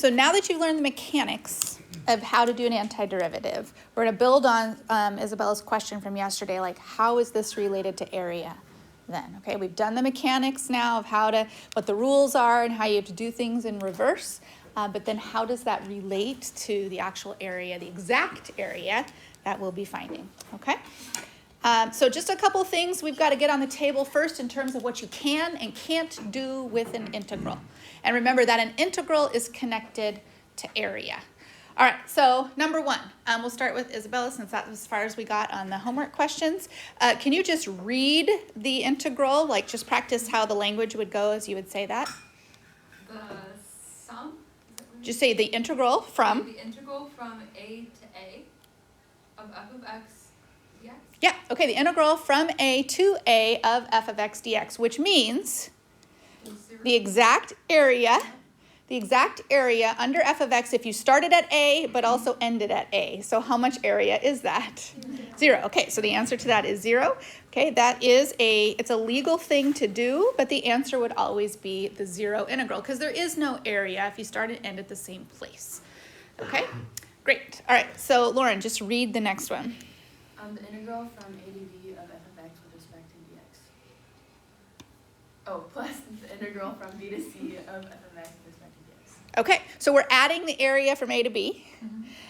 So now that you've learned the mechanics of how to do an antiderivative, we're going to build on Isabella's question from yesterday, like how is this related to area then? Okay, we've done the mechanics now of what the rules are and how you have to do things in reverse, but then how does that relate to the actual area, the exact area that we'll be finding, okay? So just a couple things we've got to get on the table first in terms of what you can and can't do with an integral. And remember that an integral is connected to area. All right, so number one, we'll start with Isabella since that's as far as we got on the homework questions. Can you just read the integral, like just practice how the language would go as you would say that? The sum? Just say the integral from? The integral from a to a of f of x dx? Yeah, okay, the integral from a to a of f of x dx, which means the exact area under f of x if you started at a but also ended at a. So how much area is that? 0. Okay, so the answer to that is 0. Okay, it's a legal thing to do, but the answer would always be the 0 integral because there is no area if you start and end at the same place. Okay, great. All right, so Lauren, just read the next one. The integral from a to b of f of x with respect to dx. Oh, plus the integral from b to c of f of x with respect to dx. Okay, so we're adding the area from a to b,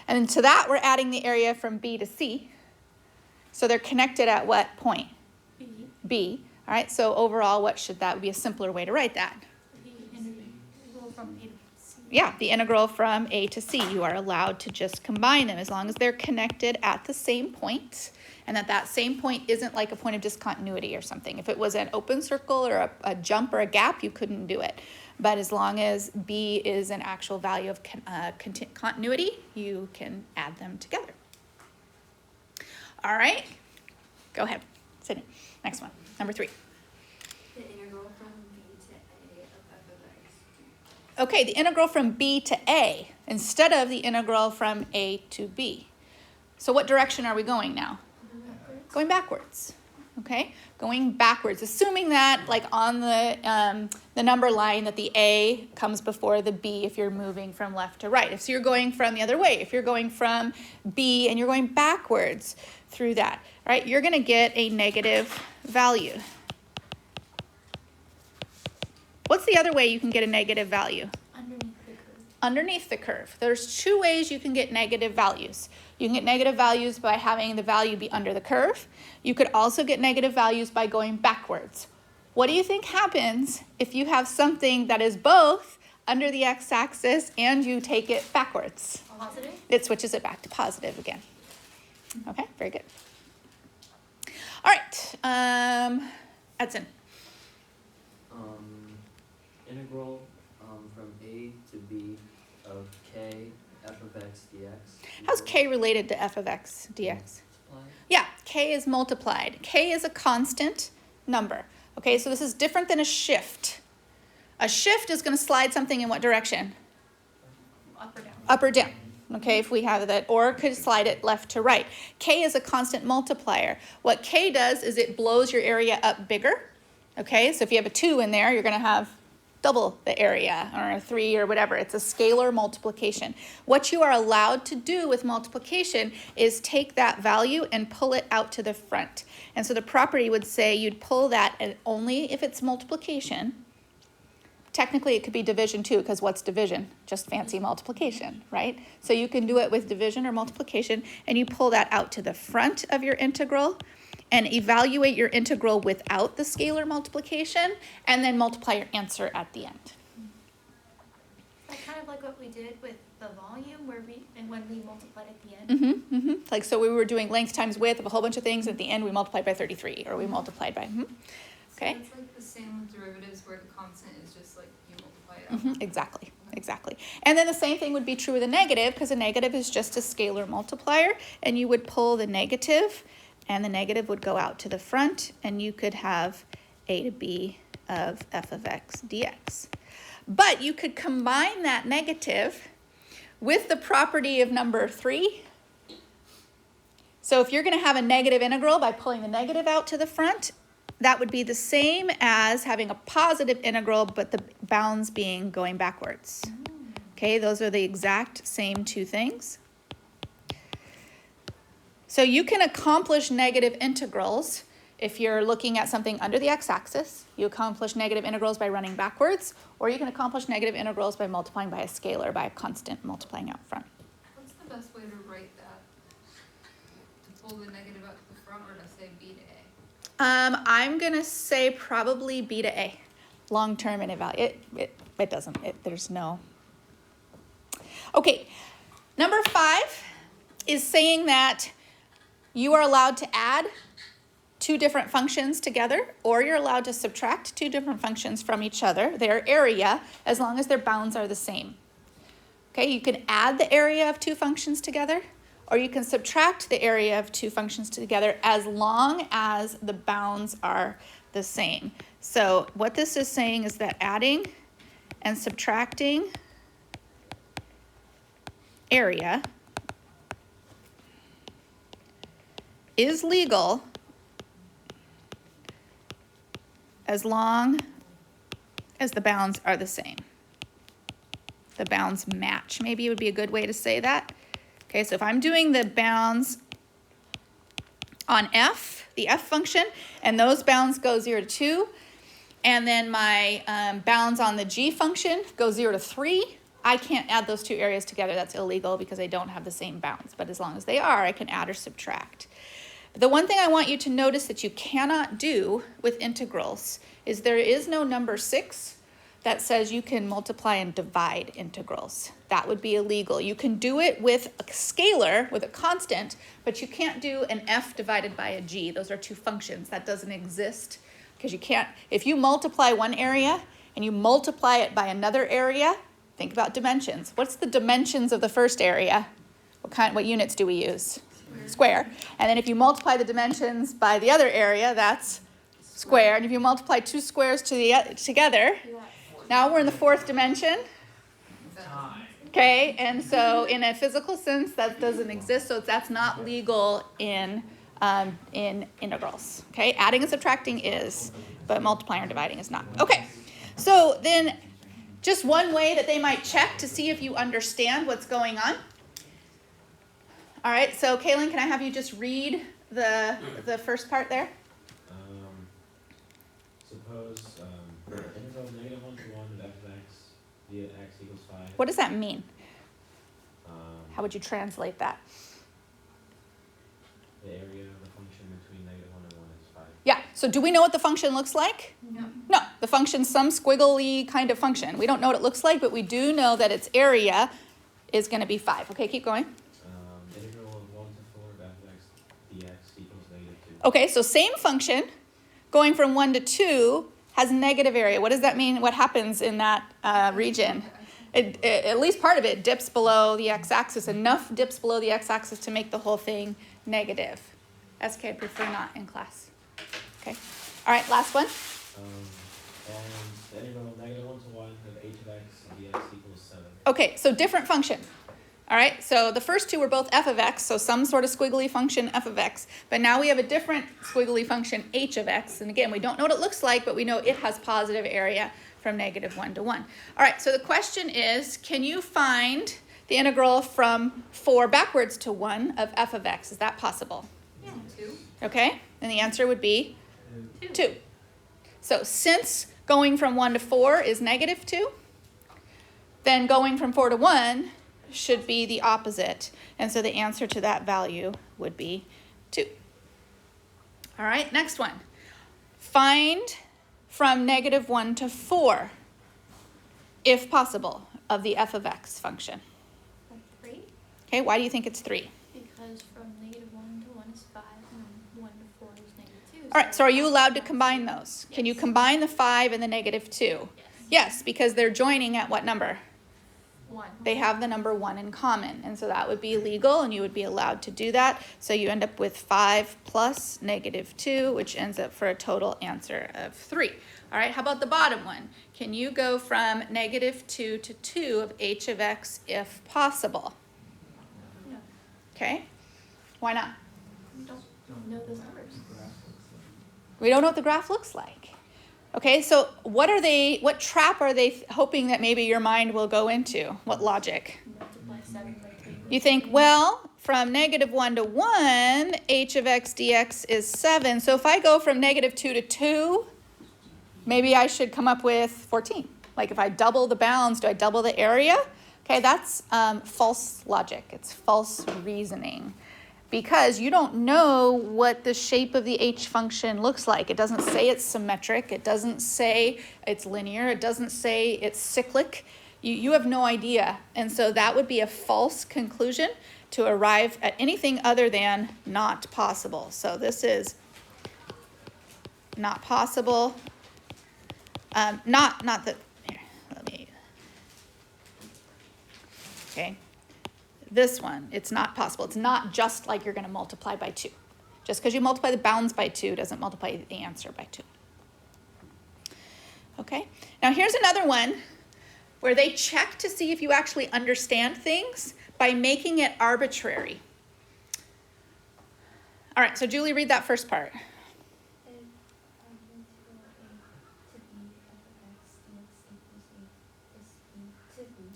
and to that we're adding the area from b to c. So they're connected at what point? B. All right, so overall, that would be a simpler way to write that? Yeah, the integral from a to c. You are allowed to just combine them as long as they're connected at the same point, and that same point isn't like a point of discontinuity or something. If it was an open circle or a jump or a gap, you couldn't do it. But as long as b is an actual value of continuity, you can add them together. All right, go ahead, Sydney. Next one, number 3. The integral from b to a of f of x. Okay, the integral from b to a instead of the integral from a to b. So what direction are we going now? Going backwards. Okay, going backwards, assuming that like on the number line that the a comes before the b if you're moving from left to right. If so, you're going from the other way. If you're going from b and you're going backwards through that, right, you're going to get a negative value. What's the other way you can get a negative value? Underneath the curve. Underneath the curve. There's 2 ways you can get negative values. You can get negative values by having the value be under the curve. You could also get negative values by going backwards. What do you think happens if you have something that is both under the x-axis and you take it backwards? Positive? It switches it back to positive again. Okay, very good. All right, Edson. Integral from a to b of k f of x dx. How's k related to f of x dx? Yeah, k is multiplied. K is a constant number. Okay, so this is different than a shift. A shift is going to slide something in what direction? Up or down. Up or down. Okay, if we have that, or could slide it left to right. K is a constant multiplier. What k does is it blows your area up bigger. Okay, so if you have a 2 in there, you're going to have double the area, or a 3 or whatever. It's a scalar multiplication. What you are allowed to do with multiplication is take that value and pull it out to the front. And so the property would say you'd pull that and only if it's multiplication. Technically, it could be division too, because what's division? Just fancy multiplication, right? So you can do it with division or multiplication, and you pull that out to the front of your integral and evaluate your integral without the scalar multiplication, and then multiply your answer at the end. That's kind of like what we did with the volume when we multiplied at the end. Like, so we were doing length times width of a whole bunch of things. At the end, we multiplied by 33, or we multiplied by, okay? So it's like the same with derivatives where the constant is just like you multiply it out. Exactly. And then the same thing would be true with a negative, because a negative is just a scalar multiplier, and you would pull the negative, and the negative would go out to the front, and you could have a to b of f of x dx. But you could combine that negative with the property of number 3. So if you're going to have a negative integral by pulling the negative out to the front, that would be the same as having a positive integral, but the bounds being going backwards. Okay, those are the exact same two things. So you can accomplish negative integrals if you're looking at something under the x-axis. You accomplish negative integrals by running backwards, or you can accomplish negative integrals by multiplying by a scalar, by a constant multiplying out front. What's the best way to write that? To pull the negative out to the front or to say b to a? I'm gonna say probably b to a, long-term and evaluate. It doesn't, there's no. Okay, number 5 is saying that you are allowed to add two different functions together, or you're allowed to subtract two different functions from each other, their area, as long as their bounds are the same. Okay, you can add the area of two functions together, or you can subtract the area of two functions together as long as the bounds are the same. So what this is saying is that adding and subtracting area is legal as long as the bounds are the same. The bounds match, maybe would be a good way to say that. Okay, so if I'm doing the bounds on f, the f function, and those bounds go 0 to 2, and then my bounds on the g function go 0 to 3, I can't add those two areas together. That's illegal because they don't have the same bounds. But as long as they are, I can add or subtract. The one thing I want you to notice that you cannot do with integrals is there is no number 6 that says you can multiply and divide integrals. That would be illegal. You can do it with a scalar, with a constant, but you can't do an f divided by a g. Those are two functions. That doesn't exist because you can't. If you multiply one area and you multiply it by another area, think about dimensions. What's the dimensions of the first area? What units do we use? Square. And then if you multiply the dimensions by the other area, that's square. And if you multiply two squares together, now we're in the fourth dimension. Okay, and so in a physical sense, that doesn't exist, so that's not legal in integrals. Okay, adding and subtracting is, but multiplying or dividing is not. Okay, so then just one way that they might check to see if you understand what's going on. All right, so Kaylin, can I have you just read the first part there? Suppose integral of negative 1 to 1 of f of x via x equals 5. What does that mean? How Um, would you translate that? the area of the function between negative 1 and 1 is 5. Yeah, so do we know what the function looks like? No. No, the function's some squiggly kind of function. We don't know what it looks like, but we do know that its area is going to be 5. Okay, keep going. Integral of 1 to 4 of f of x dx equals negative 2. Okay, so same function, going from 1 to 2 has negative area. What does that mean? What happens in that region? At least part of it dips below the x-axis, enough dips below the x-axis to make the whole thing negative. SK, I prefer not in class. Okay, all right, last one. And integral of negative 1 to 1 of h of x dx equals 7. Okay, so different function. All right, so the first two were both f of x, so some sort of squiggly function f of x. But now we have a different squiggly function h of x. And again, we don't know what it looks like, but we know it has positive area from negative 1 to 1. All right, so the question is, can you find the integral from 4 backwards to 1 of f of x? Is that possible? Yeah. 2. Okay, and the answer would be 2. So since going from 1 to 4 is negative 2, then going from 4 to 1 should be the opposite. And so the answer to that value would be 2. All right, next one. Find from negative 1 to 4, if possible, of the f of x function. 3, Okay, why do you think it's 3? because from negative 1 to 1 is 5, and 1 to 4 is negative 2. All right, so are you allowed to combine those? Can you combine the 5 and the negative 2? Yes. Yes, because they're joining at what number? 1. They have the number 1 in common, and so that would be legal, and you would be allowed to do that. So you end up with 5 plus negative 2, which ends up for a total answer of 3. All right, how about the bottom one? Can you go from negative 2 to 2 of h of x if possible? No, Okay, why not? we don't know those numbers. We don't know what the graph looks like. Okay, so what trap are they hoping that maybe your mind will go into? What logic? Multiply 7 by 2. You think, well, from -1 to 1, h of x dx is 7. So if I go from -2 to 2, maybe I should come up with 14. Like if I double the bounds, do I double the area? Okay, that's false logic. It's false reasoning. Because you don't know what the shape of the h function looks like. It doesn't say it's symmetric. It doesn't say it's linear. It doesn't say it's cyclic. You have no idea. And so that would be a false conclusion to arrive at anything other than not possible. So this is not possible. Not that, here, let me, okay. This one, it's not possible. It's not just like you're going to multiply by 2. Just because you multiply the bounds by 2 doesn't multiply the answer by 2. Okay, now here's another one where they check to see if you actually understand things by making it arbitrary. All right, so Julie, read that first part.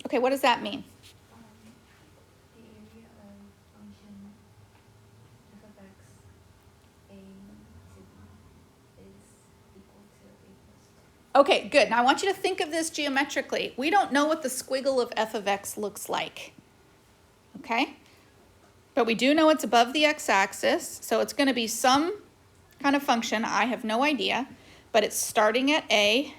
Okay, what does that mean? Okay, good. Now I want you to think of this geometrically. We don't know what the squiggle of f of x looks like, okay? But we do know it's above the x-axis, so it's going to be some kind of function. I have no idea, but it's starting at a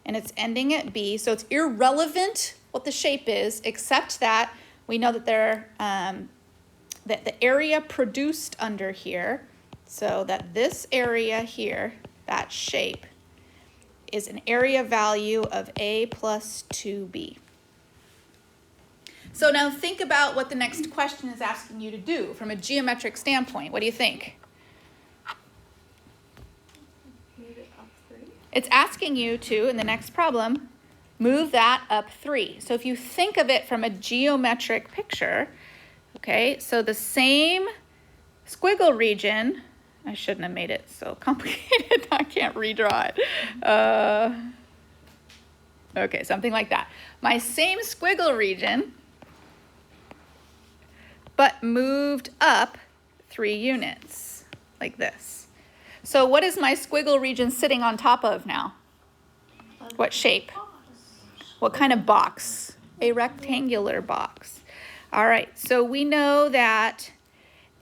and it's ending at b, so it's irrelevant what the shape is, except that we know that that the area produced under here, so that this area here, that shape, is an area value of a plus 2b. So now think about what the next question is asking you to do from a geometric standpoint. What do you think? Move it up 3. It's asking you to, in the next problem, move that up 3. So if you think of it from a geometric picture, okay, so the same squiggle region, I shouldn't have made it so complicated. I can't redraw it. Okay, something like that. My same squiggle region, but moved up 3 units, like this. So what is my squiggle region sitting on top of now? What shape? What kind of box? A rectangular box. All right, so we know that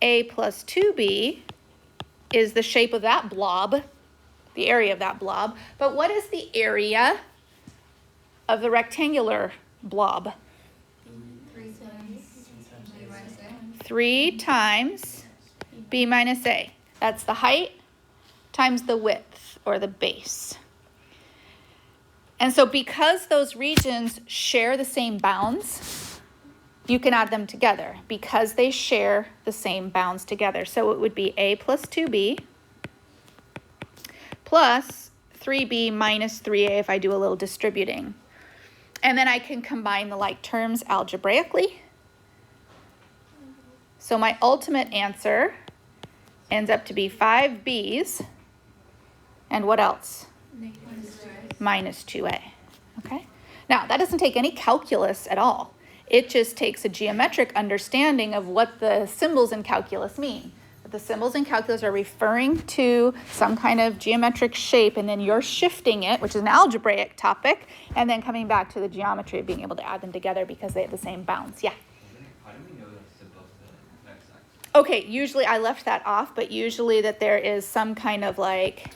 a plus 2b is the shape of that blob, the area of that blob. But what is the area of the rectangular blob? 3 times b minus a. That's the height times the width, or the base. And so because those regions share the same bounds, you can add them together because they share the same bounds together. So it would be a plus 2b plus 3b minus 3a if I do a little distributing. And then I can combine the like terms algebraically. So my ultimate answer ends up to be 5b's and what else? Minus 2a. Okay? Now, that doesn't take any calculus at all. It just takes a geometric understanding of what the symbols in calculus mean. The symbols in calculus are referring to some kind of geometric shape, and then you're shifting it, which is an algebraic topic, and then coming back to the geometry of being able to add them together because they have the same bounds. Yeah? How do we know that's above the x-axis? Okay, usually I left that off, but usually that there is some kind of like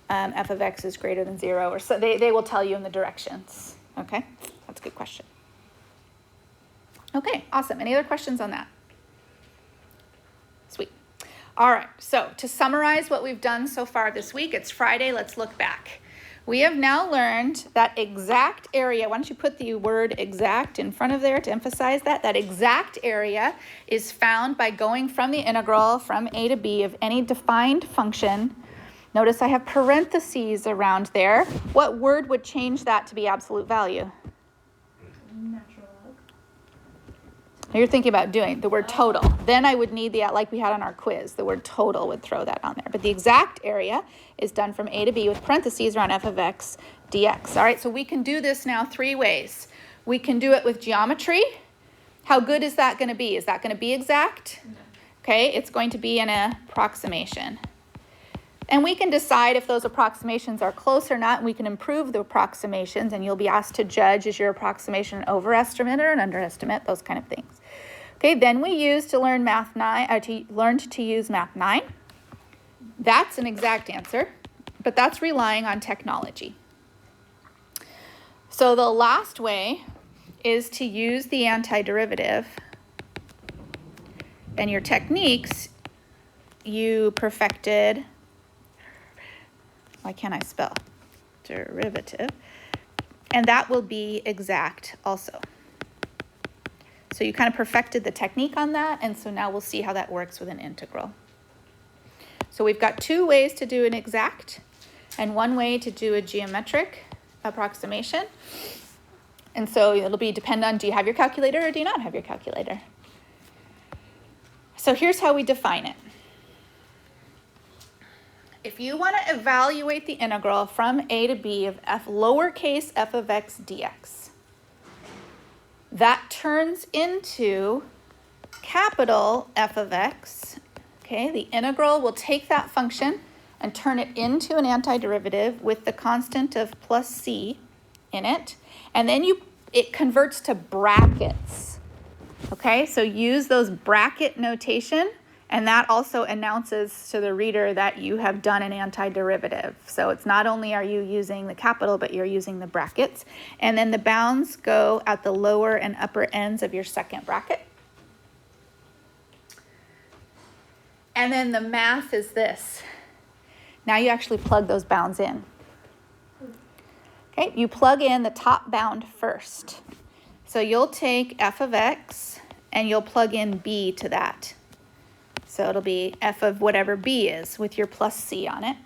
f of x is greater than 0, or so they will tell you in the directions. Okay, that's a good question. Okay, awesome. Any other questions on that? Sweet. All right, so to summarize what we've done so far this week, it's Friday, let's look back. We have now learned that exact area, why don't you put the word exact in front of there to emphasize that? That exact area is found by going from the integral from a to b of any defined function. Notice I have parentheses around there. What word would change that to be absolute value? Natural log. You're thinking about doing the word total. Then I would need the, like we had on our quiz, the word total would throw that on there. But the exact area is done from A to B with parentheses around f of x dx. All right, so we can do this now 3 ways. We can do it with geometry. How good is that going to be? Is that going to be exact? No. Okay, it's going to be an approximation. And we can decide if those approximations are close or not, and we can improve the approximations, and you'll be asked to judge, is your approximation an overestimate or an underestimate, those kind of things. Okay, then we use to learn math 9, learned to use math 9. That's an exact answer, but that's relying on technology. So the last way is to use the antiderivative, and your techniques you perfected. Why can't I spell? Derivative. And that will be exact also. So you kind of perfected the technique on that, and so now we'll see how that works with an integral. So we've got 2 ways to do an exact, and 1 way to do a geometric approximation. And so it'll be depend on, do you have your calculator or do you not have your calculator? So here's how we define it. If you want to evaluate the integral from a to b of f lowercase f of x dx, that turns into capital F of x. Okay, the integral will take that function and turn it into an antiderivative with the constant of plus c in it, and then it converts to brackets. Okay, so use those bracket notation, and that also announces to the reader that you have done an antiderivative. So it's not only are you using the capital, but you're using the brackets. And then the bounds go at the lower and upper ends of your second bracket. And then the math is this. Now you actually plug those bounds in. Okay, you plug in the top bound first. So you'll take f of x and you'll plug in b to that. So it'll be f of whatever b is with your plus c on it.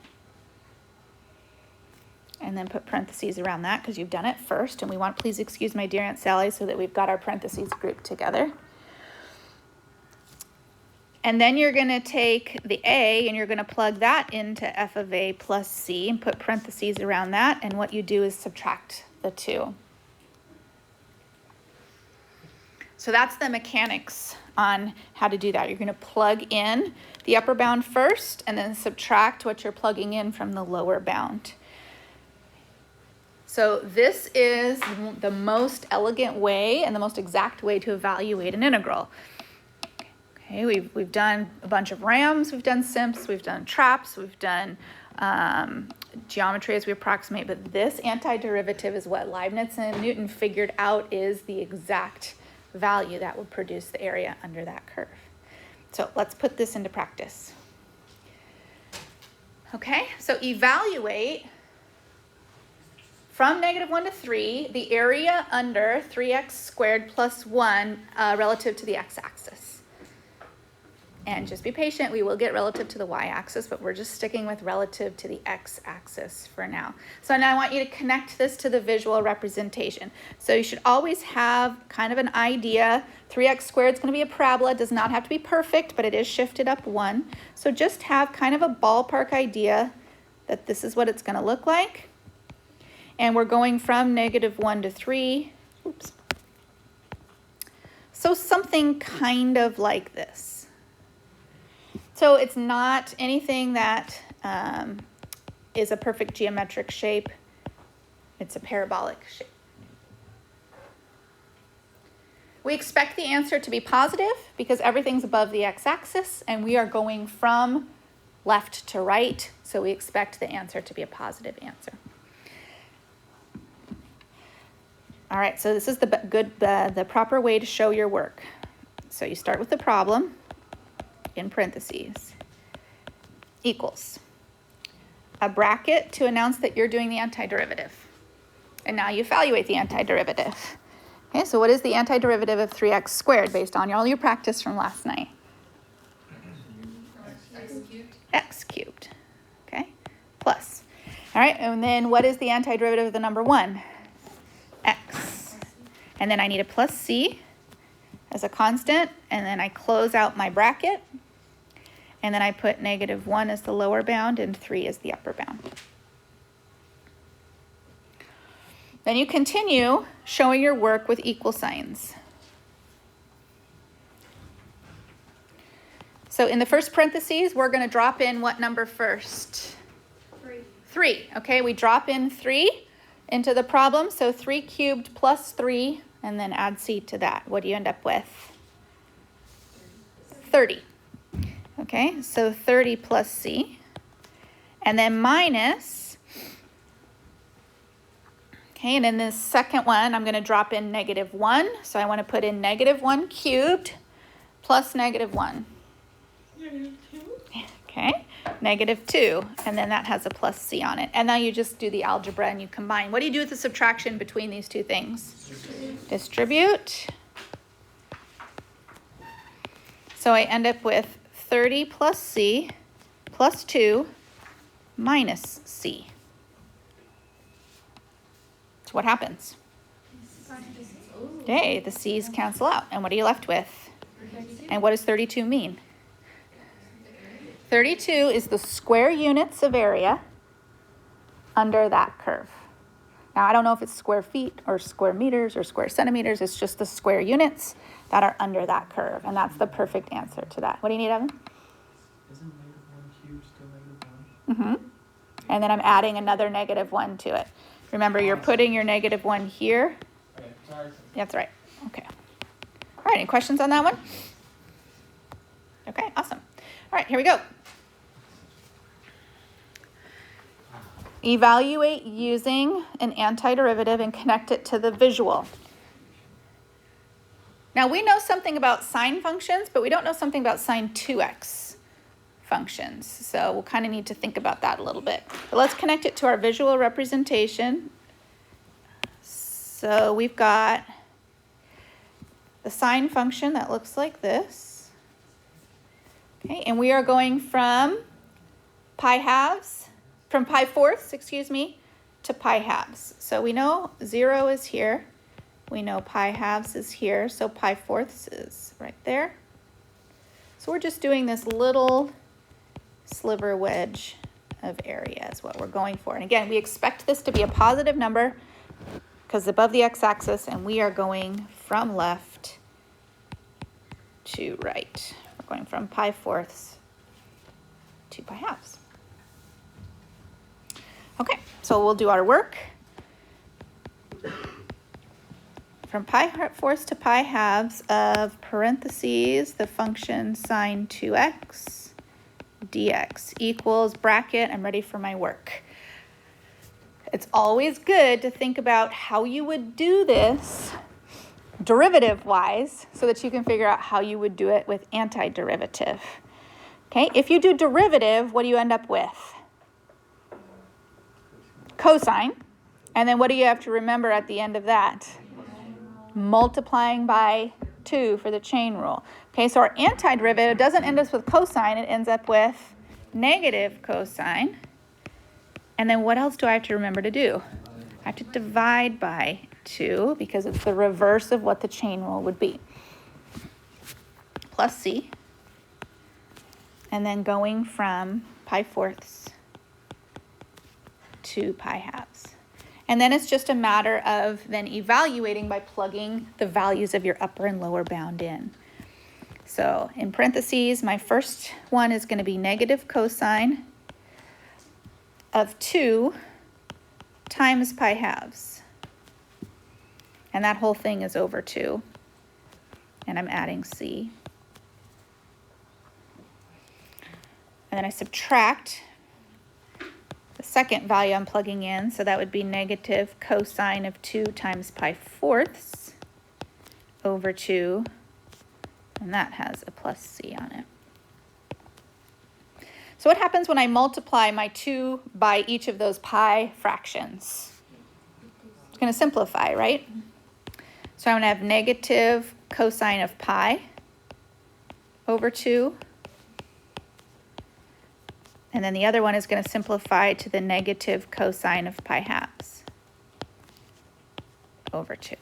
And then put parentheses around that because you've done it first. And we want, please excuse my dear Aunt Sally, so that we've got our parentheses grouped together. And then you're going to take the a and you're going to plug that into f of a plus c and put parentheses around that. And what you do is subtract the 2. So that's the mechanics on how to do that. You're going to plug in the upper bound first and then subtract what you're plugging in from the lower bound. So this is the most elegant way and the most exact way to evaluate an integral. Okay, we've done a bunch of rams, we've done simps, we've done traps, we've done geometry as we approximate, but this antiderivative is what Leibniz and Newton figured out is the exact value that would produce the area under that curve. So let's put this into practice. Okay, so evaluate from -1 to 3 the area under 3x squared plus 1 relative to the x-axis. And just be patient, we will get relative to the y-axis, but we're just sticking with relative to the x-axis for now. So now I want you to connect this to the visual representation. So you should always have kind of an idea. 3x squared is going to be a parabola. It does not have to be perfect, but it is shifted up 1. So just have kind of a ballpark idea that this is what it's going to look like. And we're going from -1 to 3. Oops. So something kind of like this. So it's not anything that is a perfect geometric shape. It's a parabolic shape. We expect the answer to be positive because everything's above the x-axis and we are going from left to right. So we expect the answer to be a positive answer. All right, so this is the proper way to show your work. So you start with the problem. In parentheses, equals a bracket to announce that you're doing the antiderivative. And now you evaluate the antiderivative. Okay, so what is the antiderivative of 3x squared based on all your practice from last night? X cubed. X cubed. Okay, plus. All right, and then what is the antiderivative of the number 1? X. And then I need a plus c as a constant, and then I close out my bracket, and then I put -1 as the lower bound and 3 as the upper bound. Then you continue showing your work with equal signs. So in the first parentheses, we're going to drop in what number first? 3. 3. Okay, we drop in 3 into the problem. So 3 cubed plus 3, and then add c to that. What do you end up with? 30. Okay, so 30 plus c. And then minus. Okay, and in this second one, I'm going to drop in -1. So I want to put in -1 cubed plus -1. Okay, -2, and then that has a plus c on it. And now you just do the algebra and you combine. What do you do with the subtraction between these two things? Distribute. So I end up with 30 plus c plus 2 minus c. So what happens? Okay, the c's cancel out. And what are you left with? And what does 32 mean? 32 is the square units of area under that curve. Now, I don't know if it's square feet or square meters or square centimeters. It's just the square units that are under that curve. And that's the perfect answer to that. What do you need, Evan? Isn't -1 cubed still -1? Mm-hmm. And then I'm adding another -1 to it. Remember, you're putting your -1 here. Okay, sorry. That's right. Okay. All right, any questions on that one? Okay, awesome. All right, here we go. Evaluate using an antiderivative and connect it to the visual. Now, we know something about sine functions, but we don't know something about sine 2x functions. So we'll kind of need to think about that a little bit. But let's connect it to our visual representation. So we've got the sine function that looks like this. Okay, and we are going from pi fourths, to pi halves. So we know 0 is here. We know pi halves is here. So pi fourths is right there. So we're just doing this little sliver wedge of area is what we're going for. And again, we expect this to be a positive number because above the x-axis, and we are going from left to right. We're going from pi fourths to pi halves. Okay, so we'll do our work. From pi fourths to pi halves of parentheses, the function sine 2x dx equals bracket. I'm ready for my work. It's always good to think about how you would do this derivative-wise so that you can figure out how you would do it with antiderivative. Okay, if you do derivative, what do you end up with? Cosine. And then what do you have to remember at the end of that? Multiplying by 2 for the chain rule. Okay, so our antiderivative doesn't end up with cosine. It ends up with negative cosine. And then what else do I have to remember to do? I have to divide by 2 because it's the reverse of what the chain rule would be. Plus c. And then going from pi fourths to pi halves. And then it's just a matter of then evaluating by plugging the values of your upper and lower bound in. So in parentheses, my first one is going to be negative cosine of 2 times pi halves. And that whole thing is over 2. And I'm adding c. And then I subtract the second value I'm plugging in, so that would be negative cosine of 2 times pi fourths over 2, and that has a plus c on it. So what happens when I multiply my 2 by each of those pi fractions? It's going to simplify, right? So I'm going to have negative cosine of pi over 2. And then the other one is going to simplify to the negative cosine of pi halves over 2.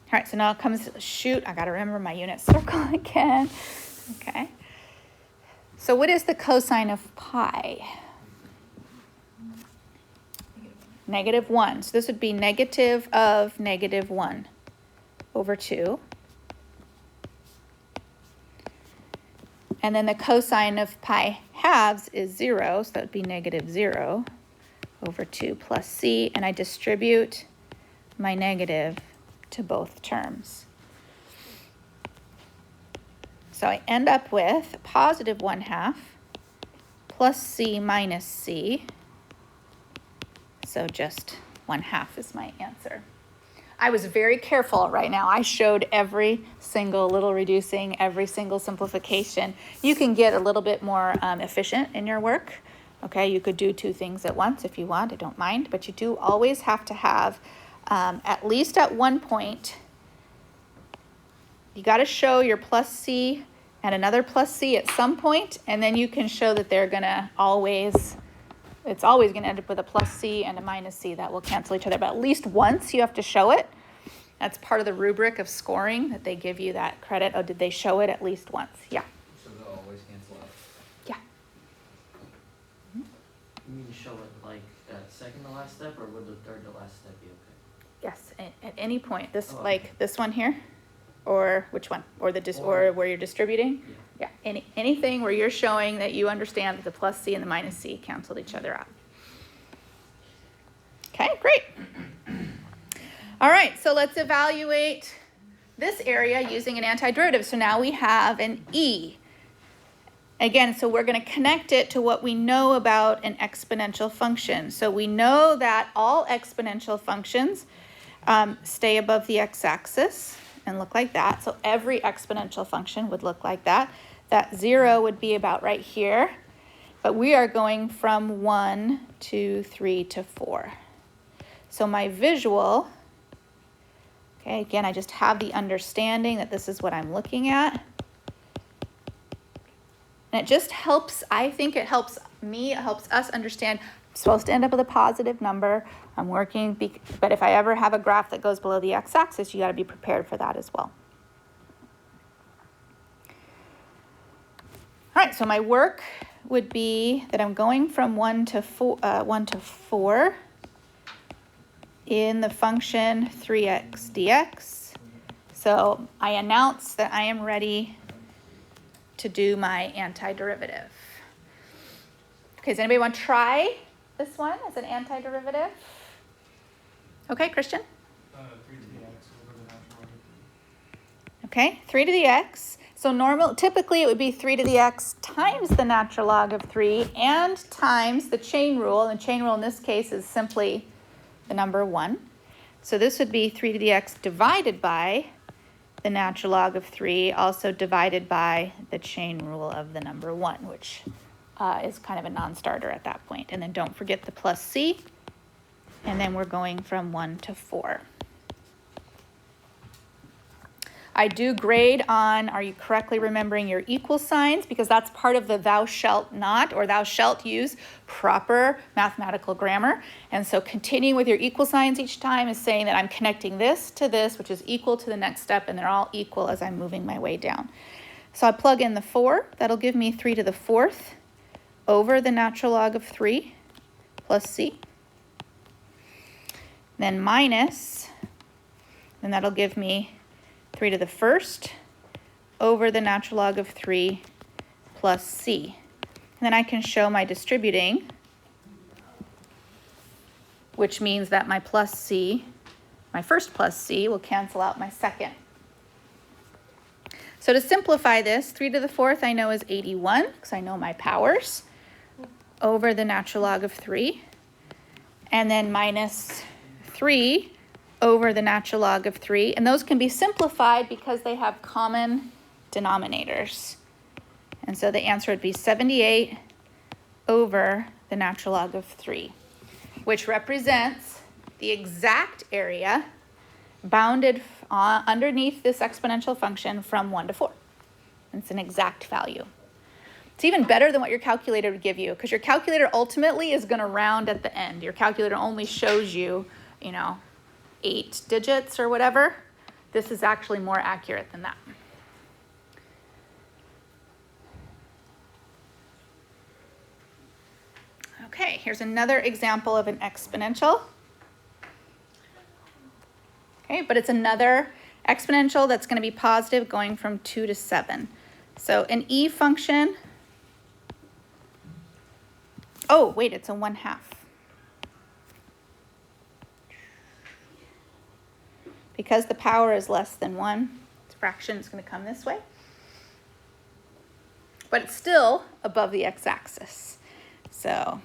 All right, so now it comes, shoot, I gotta remember my unit circle again. Okay. So what is the cosine of pi? -1. So this would be negative of -1 over 2. And then the cosine of pi halves is 0, so that would be -0 over 2 plus c, and I distribute my negative to both terms. So I end up with positive 1/2 plus c minus c, so just 1/2 is my answer. I was very careful right now. I showed every single little reducing, every single simplification. You can get a little bit more efficient in your work. Okay, you could do 2 things at once if you want, I don't mind, but you do always have to have, at least at one point, you got to show your plus c and another plus c at some point, and then you can show that they're gonna always, it's always gonna end up with a plus c and a minus c that will cancel each other, but at least once you have to show it. That's part of the rubric of scoring, that they give you that credit. Oh, did they show it at least once? Yeah. So they'll always cancel out. Yeah. You mean show it like that second to last step, or would the third to last step be okay? Yes, at any point. This, Oh, like okay. this one here, or which one? Or the or where you're distributing? Yeah. Yeah, anything where you're showing that you understand that the plus c and the minus c canceled each other out. Okay, great. All right, so let's evaluate this area using an antiderivative. So now we have an e. Again, so we're going to connect it to what we know about an exponential function. So we know that all exponential functions stay above the x-axis and look like that. So every exponential function would look like that. That 0 would be about right here. But we are going from 1, 2, 3 to 4. So my visual, okay, again, I just have the understanding that this is what I'm looking at. And it just helps, I think it helps me, it helps us understand I'm supposed to end up with a positive number. I'm working, but if I ever have a graph that goes below the x-axis, you got to be prepared for that as well. All right, so my work would be that I'm going from 1 to 4 in the function 3x dx. So I announce that I am ready to do my antiderivative. Okay, does anybody want to try this one as an antiderivative? Okay, Christian? 3 to the x over the natural log of 3. Okay, 3 to the x. So typically it would be 3 to the x times the natural log of 3 and times the chain rule. And the chain rule in this case is simply the number 1. So this would be 3 to the x divided by the natural log of 3, also divided by the chain rule of the number 1, which is kind of a non-starter at that point. And then don't forget the plus c, and then we're going from 1 to 4. I do grade on, are you correctly remembering your equal signs? Because that's part of the thou shalt not, or thou shalt use proper mathematical grammar. And so continuing with your equal signs each time is saying that I'm connecting this to this, which is equal to the next step, and they're all equal as I'm moving my way down. So I plug in the 4, that'll give me 3 to the 4th over the natural log of 3 plus c. Then minus, and that'll give me 3 to the 1st over the natural log of 3 plus c. And then I can show my distributing, which means that my plus c, my first plus c, will cancel out my second. So to simplify this, 3 to the 4th I know is 81, because I know my powers, over the natural log of 3. And then minus 3 over the natural log of 3. And those can be simplified because they have common denominators. And so the answer would be 78 over the natural log of 3, which represents the exact area bounded underneath this exponential function from 1 to 4. It's an exact value. It's even better than what your calculator would give you, because your calculator ultimately is going to round at the end. Your calculator only shows you, 8 digits or whatever. This is actually more accurate than that. Okay, here's another example of an exponential. Okay, but it's another exponential that's going to be positive going from 2 to 7. So an e function, oh, wait, it's a 1/2. Because the power is less than 1, its fraction is going to come this way. But it's still above the x-axis. So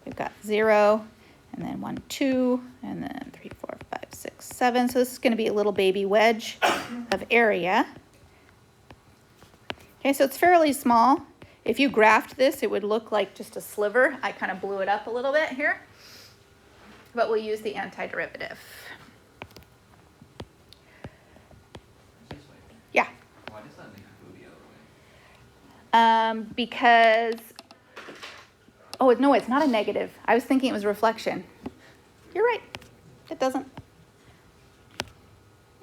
we've got 0, and then 1, 2, and then 3, 4, 5, 6, 7. So this is going to be a little baby wedge of area. Okay, so it's fairly small. If you graphed this, it would look like just a sliver. I kind of blew it up a little bit here. But we'll use the antiderivative. This way. Yeah. Why does that make it go the other way? Because, oh, no, it's not a negative. I was thinking it was reflection. You're right. It doesn't.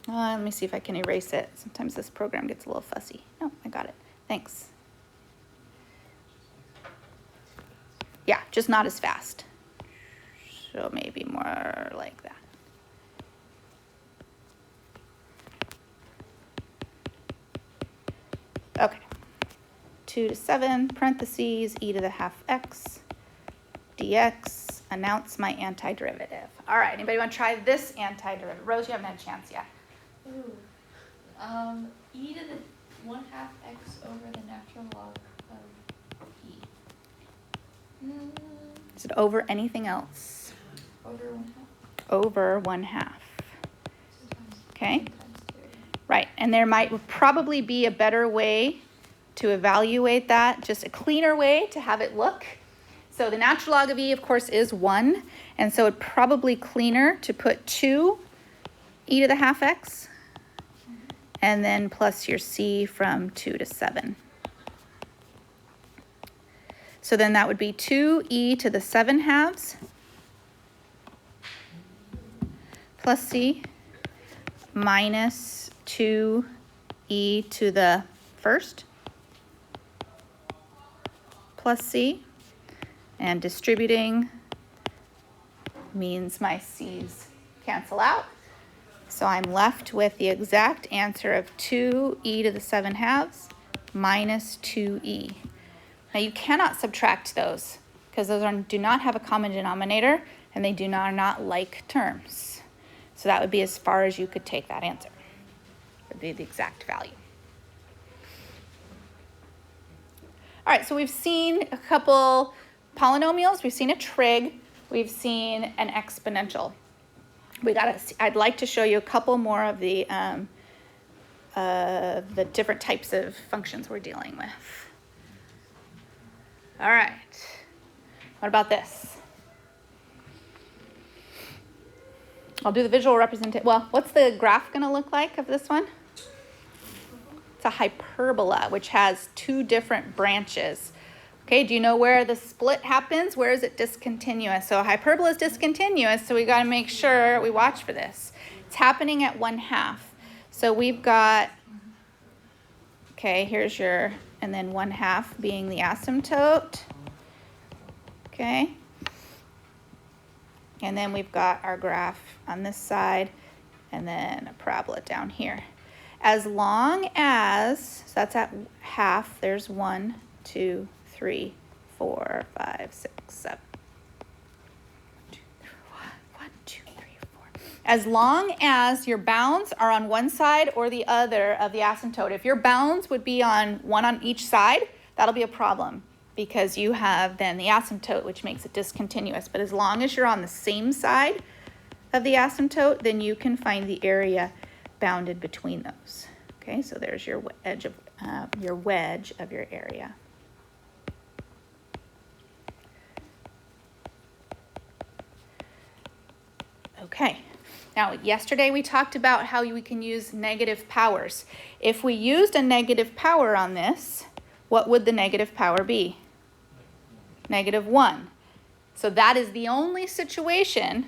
Let me see if I can erase it. Sometimes this program gets a little fussy. No, I got it. Thanks. Yeah, just not as fast. So maybe more like that. Okay. 2 to 7, parentheses, e to the half x, dx, announce my antiderivative. All right, anybody want to try this antiderivative? Rose, you haven't had a chance yet. Ooh. E to the 1/2 x over the natural log of e. Is it over anything else? Over 1/2. Over 1/2. Okay, Times 2. right, and there might probably be a better way to evaluate that, just a cleaner way to have it look. So the natural log of e, of course, is 1, and so it's probably cleaner to put 2 e to the half x, and then plus your c from 2 to 7. So then that would be 2e to the 7 halves plus c minus 2e to the first plus c, and distributing means my c's cancel out. So I'm left with the exact answer of 2e to the 7 halves minus 2e. Now you cannot subtract those because those do not have a common denominator and they do not like terms. So that would be as far as you could take that answer. It would be the exact value. All right, so we've seen a couple polynomials. We've seen a trig. We've seen an exponential. I'd like to show you a couple more of the different types of functions we're dealing with. All right, what about this? I'll do the visual representation. Well, what's the graph going to look like of this one? It's a hyperbola, which has 2 different branches. Okay, do you know where the split happens? Where is it discontinuous? So a hyperbola is discontinuous, so we got to make sure we watch for this. It's happening at 1/2. So we've got, okay, here's your, and then 1/2 being the asymptote. Okay. And then we've got our graph on this side, and then a parabola down here. As long as, so that's at 1/2, there's 1, 2, 3, 4, 5, 6, 7. 1, 2, 3, 4. As long as your bounds are on one side or the other of the asymptote. If your bounds would be on one on each side, that'll be a problem because you have then the asymptote, which makes it discontinuous. But as long as you're on the same side of the asymptote, then you can find the area bounded between those. Okay, so there's your wedge of your area. Okay, now yesterday we talked about how we can use negative powers. If we used a negative power on this, what would the negative power be? -1. So that is the only situation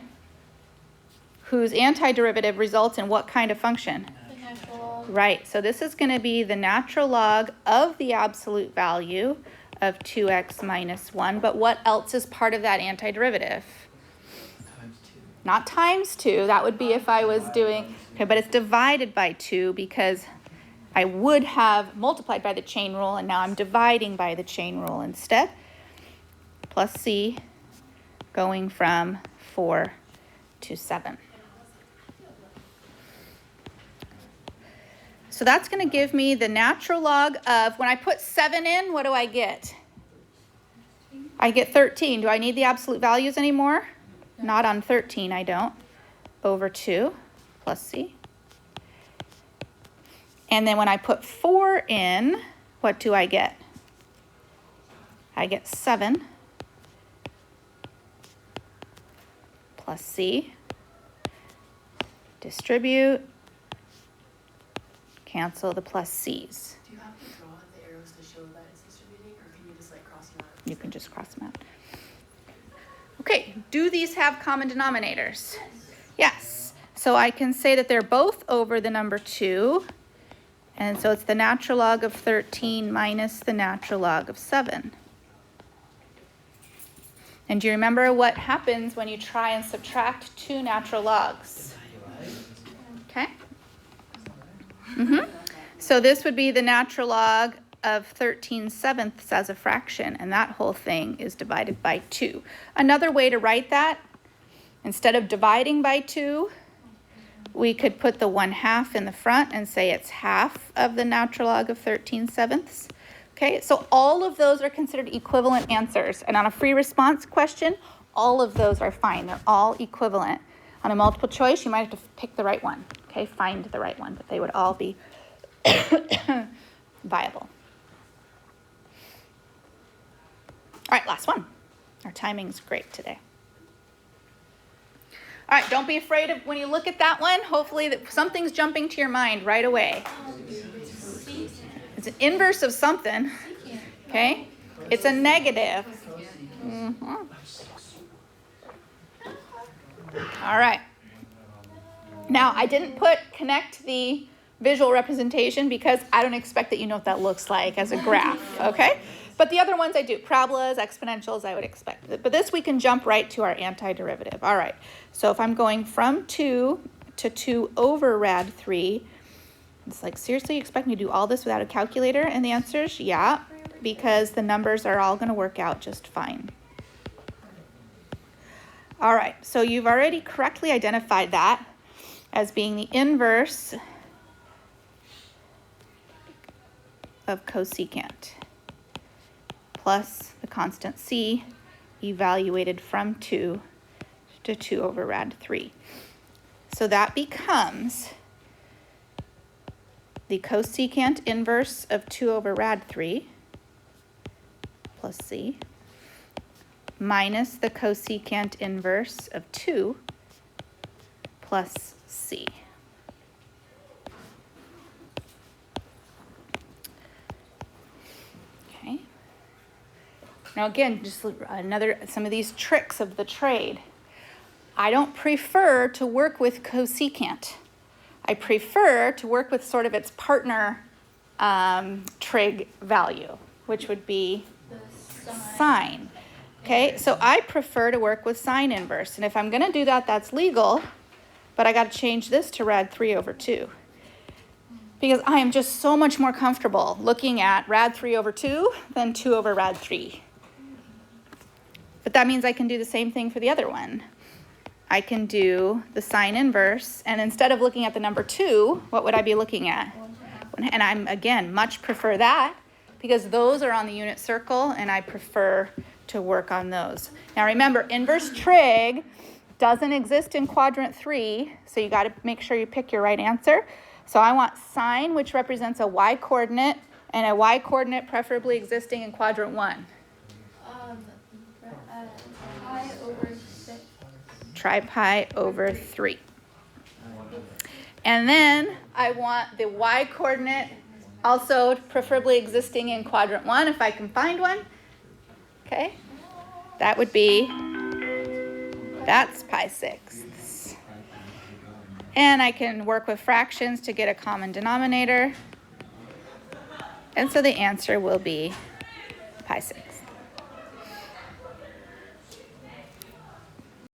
whose antiderivative results in what kind of function? The natural log. Right, so this is going to be the natural log of the absolute value of 2x minus 1, but what else is part of that antiderivative? Times 2. Not times 2, that would be if I was doing, okay, but it's divided by 2 because I would have multiplied by the chain rule, and now I'm dividing by the chain rule instead. Plus c going from 4 to 7. So that's going to give me the natural log of, when I put 7 in, what do I get? I get 13. Do I need the absolute values anymore? Not on 13, I don't. Over 2 plus c. And then when I put 4 in, what do I get? I get 7 plus c. Distribute. Cancel the plus c's. Do you have to draw the arrows to show that it's distributing, or can you just like cross them out? You can just cross them out. Okay, do these have common denominators? Yes. So I can say that they're both over the number 2. And so it's the natural log of 13 minus the natural log of 7. And do you remember what happens when you try and subtract 2 natural logs? Okay. So this would be the natural log of 13/7 as a fraction, and that whole thing is divided by 2. Another way to write that, instead of dividing by 2, we could put the 1/2 in the front and say it's half of the natural log of 13/7. Okay, so all of those are considered equivalent answers. And on a free response question, all of those are fine. They're all equivalent. On a multiple choice, you might have to pick the right one. Okay, find the right one, but they would all be viable. All right, last one. Our timing's great today. All right, don't be afraid of when you look at that one. Hopefully that something's jumping to your mind right away. It's an inverse of something, okay? It's a negative. All right. Now, I didn't connect the visual representation because I don't expect that you know what that looks like as a graph, okay? But the other ones I do, parabolas, exponentials, I would expect. But this we can jump right to our antiderivative. All right, so if I'm going from 2 to 2 over rad 3, it's like, seriously, you expect me to do all this without a calculator? And the answer is yeah, because the numbers are all going to work out just fine. All right, so you've already correctly identified that as being the inverse of cosecant plus the constant c evaluated from 2 to 2 over rad 3. So that becomes the cosecant inverse of 2 over rad 3 plus c minus the cosecant inverse of 2 plus c. Okay. Now again, just some of these tricks of the trade. I don't prefer to work with cosecant. I prefer to work with sort of its partner trig value, which would be The sine. Okay, so I prefer to work with sine inverse. And if I'm going to do that, that's legal, but I got to change this to rad 3 over 2. Because I am just so much more comfortable looking at rad 3 over 2 than 2 over rad 3. But that means I can do the same thing for the other one. I can do the sine inverse, and instead of looking at the number 2, what would I be looking at? And I'm, again, much prefer that because those are on the unit circle, and I prefer to work on those. Now remember, inverse trig doesn't exist in quadrant 3, so you got to make sure you pick your right answer. So I want sine, which represents a y-coordinate, and a y-coordinate preferably existing in quadrant 1. Pi over 6. Try pi over 3. And then I want the y-coordinate also preferably existing in quadrant 1 if I can find one. Okay, that would be, that's pi 6. And I can work with fractions to get a common denominator. And so the answer will be pi 6.